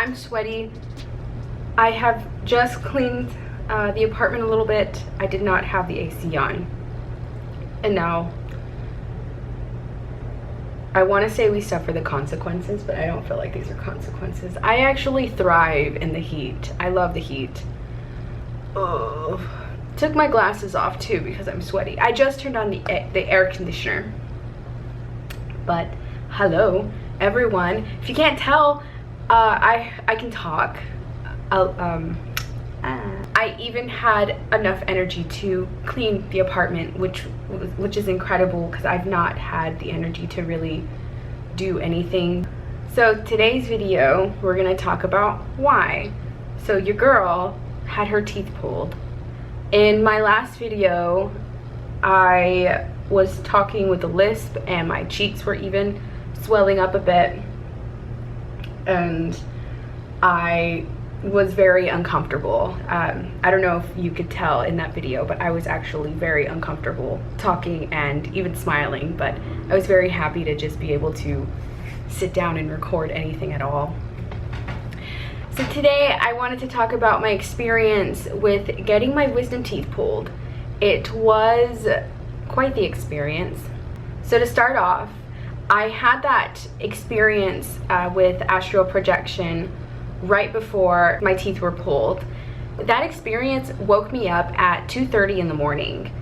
I'm sweaty. I have just cleaned the apartment a little bit. I did not have the AC on. And now I want to say we suffer the consequences, but I don't feel like these are consequences. I actually thrive in the heat. I love the heat. Oh, took my glasses off too because I'm sweaty. I just turned on the air conditioner. But hello everyone. If you can't tell, I can talk. I even had enough energy to clean the apartment, which is incredible because I've not had the energy to really do anything. So today's video, we're gonna talk about why. So your girl had her teeth pulled. In my last video, I was talking with a lisp and my cheeks were even swelling up a bit, and I was very uncomfortable. I don't know if you could tell in that video, but I was actually very uncomfortable talking and even smiling, but I was very happy to just be able to sit down and record anything at all. So today I wanted to talk about my experience with getting my wisdom teeth pulled. It was quite the experience. So to start off, I had that experience with astral projection right before my teeth were pulled. That experience woke me up at 2:30 in the morning,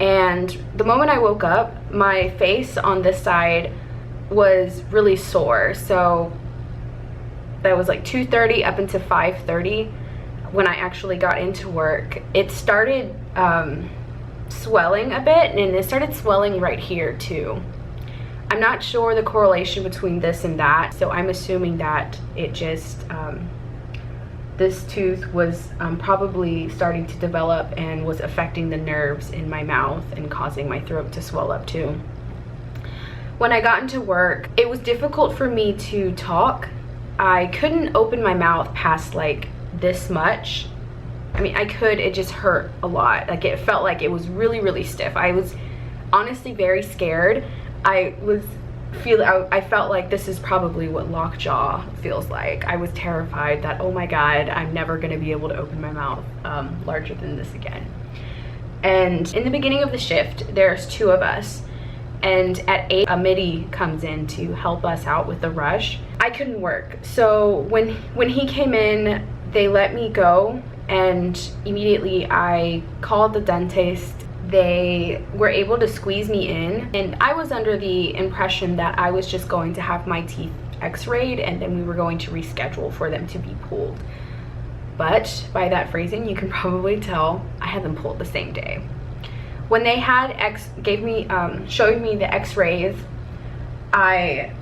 and the moment I woke up, my face on this side was really sore. So that was like 2:30 up into 5:30 when I actually got into work. It started swelling a bit, and it started swelling right here too. I'm not sure the correlation between this and that, so I'm assuming that it just, this tooth was probably starting to develop and was affecting the nerves in my mouth and causing my throat to swell up too. When I got into work, it was difficult for me to talk. I couldn't open my mouth past like this much. I mean, I could, it just hurt a lot. Like, it felt like it was really, really stiff. I was honestly very scared. I felt like this is probably what lockjaw feels like. I was terrified that, oh my God, I'm never gonna be able to open my mouth larger than this again. And in the beginning of the shift, there's 2 of us. And at 8, a MIDI comes in to help us out with the rush. I couldn't work. So when he came in, they let me go, and immediately I called the dentist. They were able to squeeze me in, and I was under the impression that I was just going to have my teeth x-rayed and then we were going to reschedule for them to be pulled. But by that phrasing, you can probably tell I had them pulled the same day. When they had showed me the x-rays, I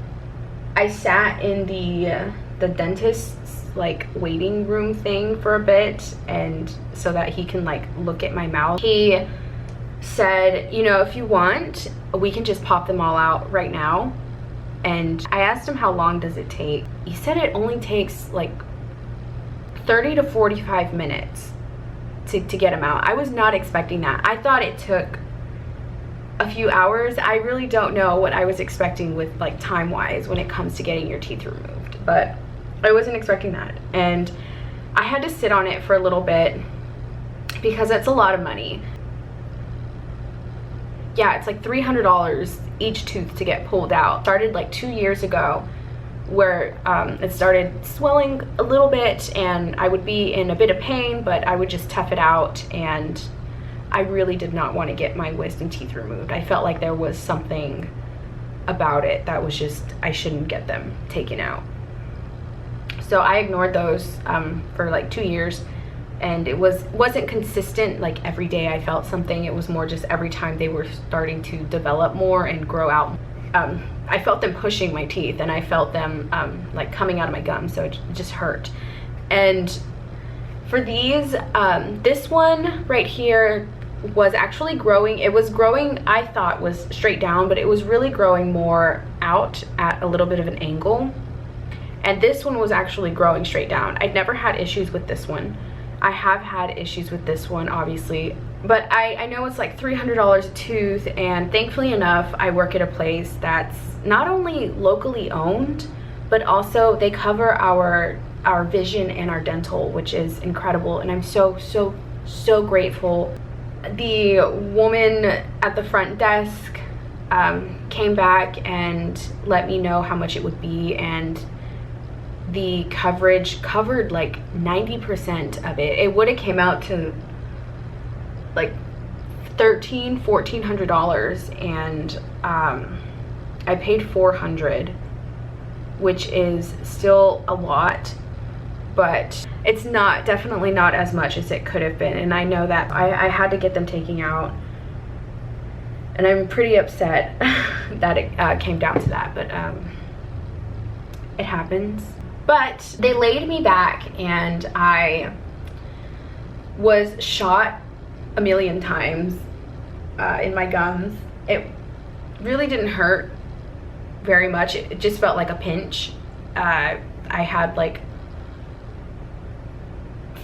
sat in the dentist's like waiting room thing for a bit, and so that he can like look at my mouth. He said, you know, if you want, we can just pop them all out right now. And I asked him, how long does it take? He said it only takes like 30 to 45 minutes to get them out. I was not expecting that. I thought it took a few hours. I really don't know what I was expecting with like time wise when it comes to getting your teeth removed, but I wasn't expecting that. And I had to sit on it for a little bit because that's a lot of money. Yeah, it's like $300 each tooth to get pulled out. Started like 2 years ago, where it started swelling a little bit and I would be in a bit of pain, but I would just tough it out, and I really did not want to get my wisdom teeth removed. I felt like there was something about it that was just, I shouldn't get them taken out. So I ignored those for like 2 years. And it wasn't consistent, like every day I felt something. It was more just every time they were starting to develop more and grow out. I felt them pushing my teeth, and I felt them like coming out of my gums, so it just hurt. And for these, this one right here was actually growing. It was growing, I thought was straight down, but it was really growing more out at a little bit of an angle. And this one was actually growing straight down. I'd never had issues with this one. I have had issues with this one, obviously, but I know it's like $300 a tooth, and thankfully enough, I work at a place that's not only locally owned, but also they cover our our vision and our dental, which is incredible, and I'm so grateful. The woman at the front desk came back and let me know how much it would be, and the coverage covered like 90% of it. It would have came out to like $1,400, and I paid $400, which is still a lot, but it's definitely not as much as it could have been. And I know that I had to get them taken out, and I'm pretty upset that it came down to that, but it happens. But they laid me back, and I was shot a million times in my gums. It really didn't hurt very much. It just felt like a pinch. I had like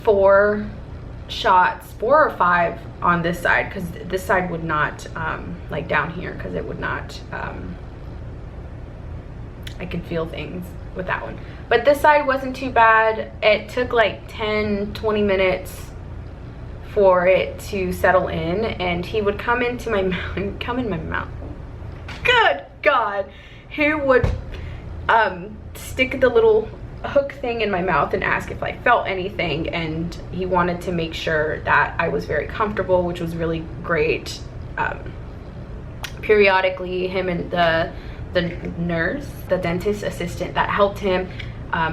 4 shots, 4 or 5 on this side, because this side would not like down here, because it would not I could feel things with that one, but this side wasn't too bad. It took like 10-20 minutes for it to settle in, and he would come into my mouth, come in my mouth, good God, he would stick the little hook thing in my mouth and ask if I felt anything, and he wanted to make sure that I was very comfortable, which was really great. Periodically, him and the nurse, the dentist assistant that helped him,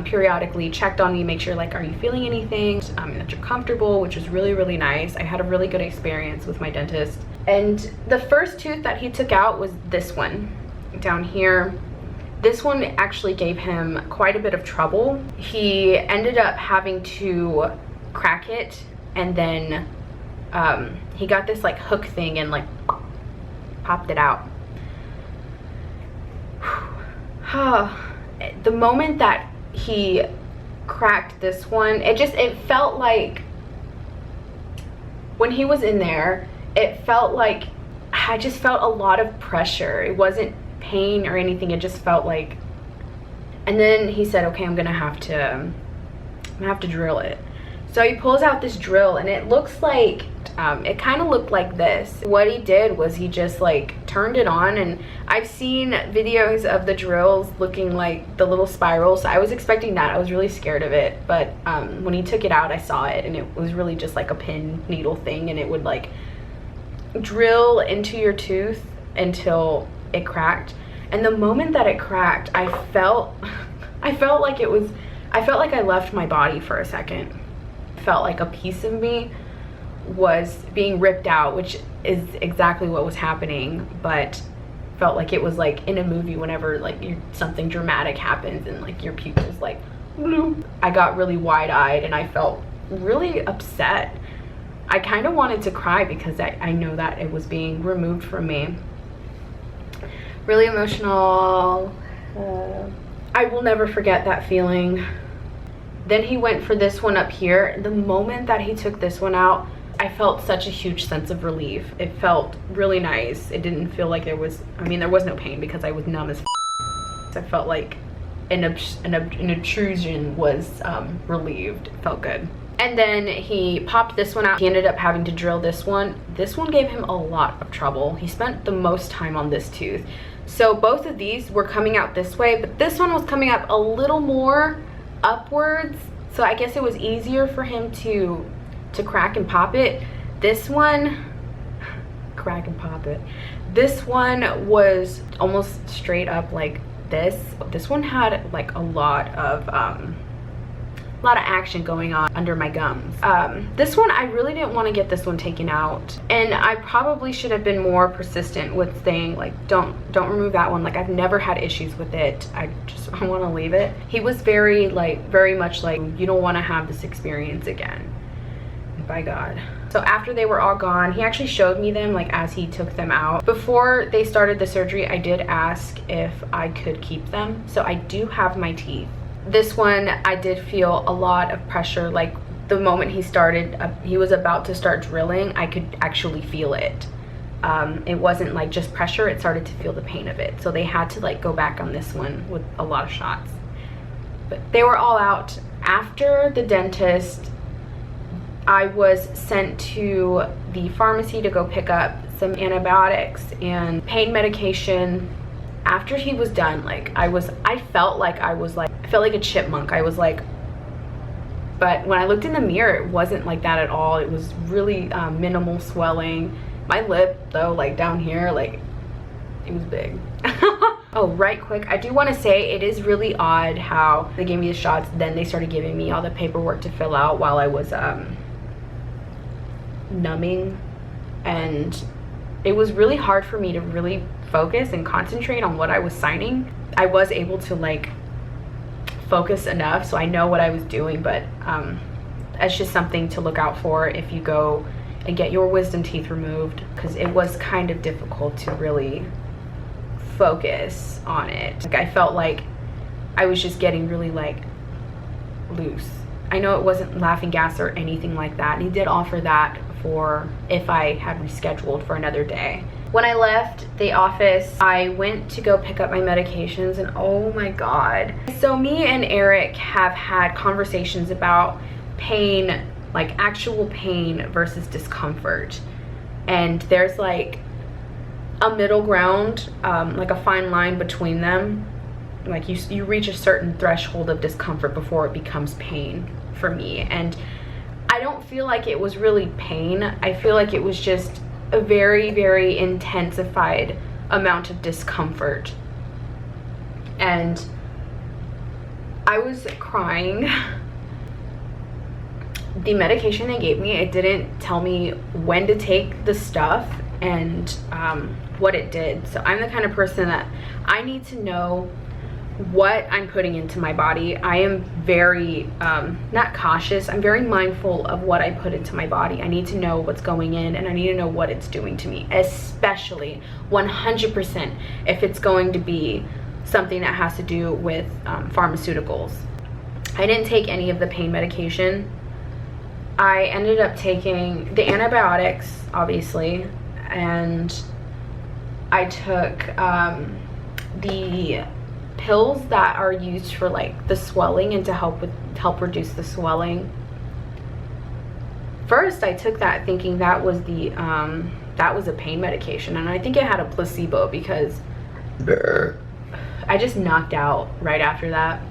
periodically checked on me, make sure like, are you feeling anything, and that you're comfortable, which was really nice. I had a really good experience with my dentist. And the first tooth that he took out was this one down here. This one actually gave him quite a bit of trouble. He ended up having to crack it, and then he got this like hook thing and like popped it out. The moment that he cracked this one, it felt like, when he was in there, it felt like I just felt a lot of pressure. It wasn't pain or anything, it just felt like. And then he said, okay, I'm gonna have to drill it. So he pulls out this drill, and it looks like it kind of looked like this. What he did was he just like turned it on, and I've seen videos of the drills looking like the little spirals, so I was expecting that. I was really scared of it, but when he took it out, I saw it, and it was really just like a pin needle thing, and it would like drill into your tooth until it cracked. And the moment that it cracked, I felt like I left my body for a second. I felt like a piece of me was being ripped out, which is exactly what was happening, but felt like it was like in a movie whenever like something dramatic happens and like your pupils like bloop. I got really wide-eyed, and I felt really upset. I kind of wanted to cry because I know that it was being removed from me. Really emotional. I will never forget that feeling. Then he went for this one up here. The moment that he took this one out, I felt such a huge sense of relief. It felt really nice. It didn't feel like there was no pain because I was numb as I felt like an intrusion was relieved. It felt good. And then he popped this one out. He ended up having to drill this one. This one gave him a lot of trouble. He spent the most time on this tooth. So both of these were coming out this way, but this one was coming up a little more upwards. So I guess it was easier for him to crack and pop it. This one, crack and pop it. This one was almost straight up like this. This one had like a lot of action going on under my gums. This one, I really didn't want to get this one taken out, and I probably should have been more persistent with saying like, don't remove that one. Like, I've never had issues with it. I want to leave it. He was very much like, you don't want to have this experience again. By God. So after they were all gone, he actually showed me them like as he took them out. Before they started the surgery, I did ask if I could keep them. So I do have my teeth. This one, I did feel a lot of pressure. Like the moment he was about to start drilling, I could actually feel it. It wasn't like just pressure, it started to feel the pain of it. So they had to like go back on this one with a lot of shots. but they were all out. After the dentist, I was sent to the pharmacy to go pick up some antibiotics and pain medication. After he was done, like I felt like a chipmunk. I was like, but when I looked in the mirror, it wasn't like that at all. It was really minimal swelling. My lip though, like down here, like it was big. Oh, right quick, I do want to say it is really odd how they gave me the shots, then they started giving me all the paperwork to fill out while I was numbing, and it was really hard for me to really focus and concentrate on what I was signing. I was able to like focus enough so I know what I was doing, but that's just something to look out for if you go and get your wisdom teeth removed, because it was kind of difficult to really focus on it. Like I felt like I was just getting really like loose. I know it wasn't laughing gas or anything like that, and he did offer that for if I had rescheduled for another day. When I left the office, I went to go pick up my medications, and oh my god. So me and Eric have had conversations about pain, like actual pain versus discomfort, and there's like a middle ground, like a fine line between them. Like you reach a certain threshold of discomfort before it becomes pain for me, and I don't feel like it was really pain. I feel like it was just a very, very intensified amount of discomfort, and I was crying. The medication they gave me, it didn't tell me when to take the stuff and what it did. So I'm the kind of person that I need to know what I'm putting into my body. I am very not cautious, I'm very mindful of what I put into my body. I need to know what's going in, and I need to know what it's doing to me, especially 100% if it's going to be something that has to do with pharmaceuticals. I didn't take any of the pain medication. I ended up taking the antibiotics, obviously, and I took the pills that are used for like the swelling and to help reduce the swelling. First, I took that thinking that was a pain medication, and I think it had a placebo because I just knocked out right after that.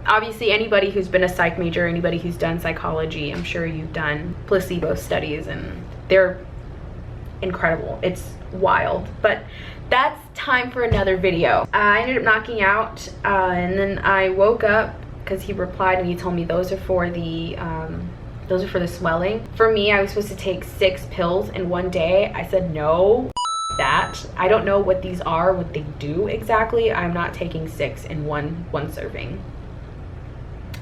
Obviously, anybody who's been a psych major, anybody who's done psychology, I'm sure you've done placebo studies, and they're incredible. It's wild, but that's time for another video. I ended up knocking out, and then I woke up because he replied and he told me those are for the swelling. For me, I was supposed to take 6 pills in one day. I said no, that. I don't know what these are, what they do exactly. I'm not taking 6 in one serving.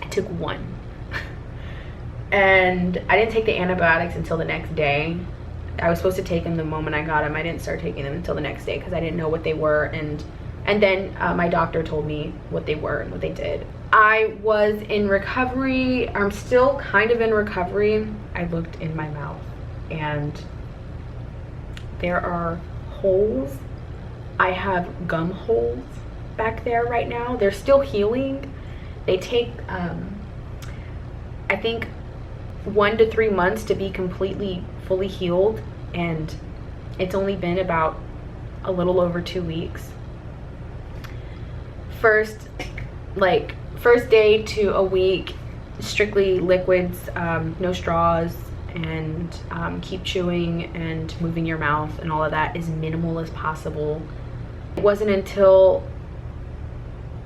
I took 1. And I didn't take the antibiotics until the next day. I was supposed to take them the moment I got them. I didn't start taking them until the next day because I didn't know what they were, and then my doctor told me what they were and what they did. I was in recovery. I'm still kind of in recovery. I looked in my mouth and there are holes. I have gum holes back there right now. They're still healing. They take I think 1 to 3 months to be completely fully healed, and it's only been about a little over 2 weeks. First day to a week, strictly liquids, no straws, and keep chewing and moving your mouth, and all of that as minimal as possible. It wasn't until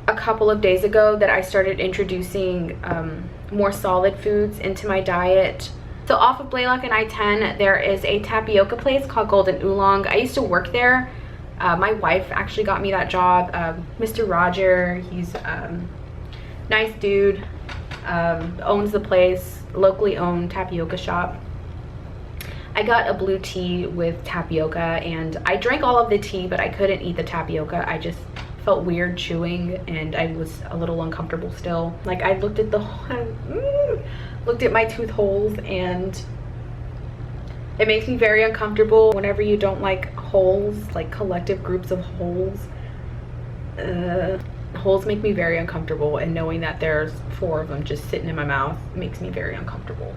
a couple of days ago that I started introducing more solid foods into my diet. So off of Blaylock and I-10, there is a tapioca place called Golden Oolong. I used to work there. My wife actually got me that job. Mr. Roger, he's nice dude, owns the place, locally owned tapioca shop. I got a blue tea with tapioca, and I drank all of the tea, but I couldn't eat the tapioca. I just felt weird chewing, and I was a little uncomfortable still. Like, I looked at looked at my tooth holes, and it makes me very uncomfortable whenever you don't like holes, like collective groups of holes. Holes make me very uncomfortable, and knowing that there's 4 of them just sitting in my mouth makes me very uncomfortable.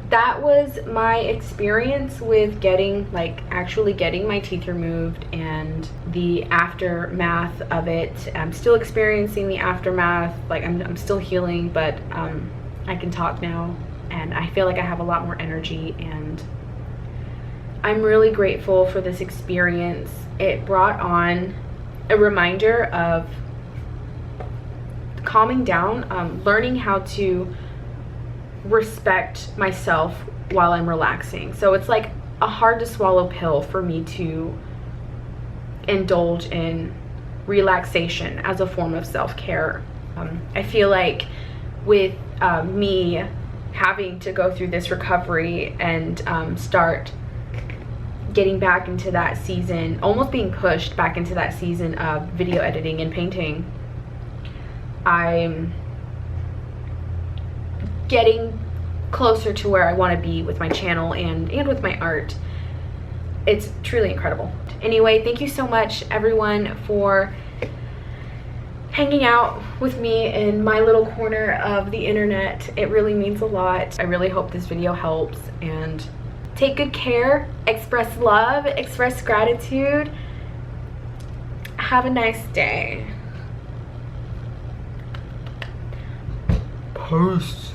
That was my experience with getting, like, actually getting my teeth removed and the aftermath of it. I'm still experiencing the aftermath. Like, I'm still healing, but I can talk now, and I feel like I have a lot more energy, and I'm really grateful for this experience. It brought on a reminder of calming down, learning how to respect myself while I'm relaxing. So it's like a hard to swallow pill for me to indulge in relaxation as a form of self-care. I feel like with me having to go through this recovery and start getting back into that season, almost being pushed back into that season of video editing and painting, I'm getting closer to where I want to be with my channel and with my art. It's truly incredible. Anyway, thank you so much, everyone, for hanging out with me in my little corner of the internet. It really means a lot. I really hope this video helps, and take good care, express love, express gratitude. Have a nice day. Peace.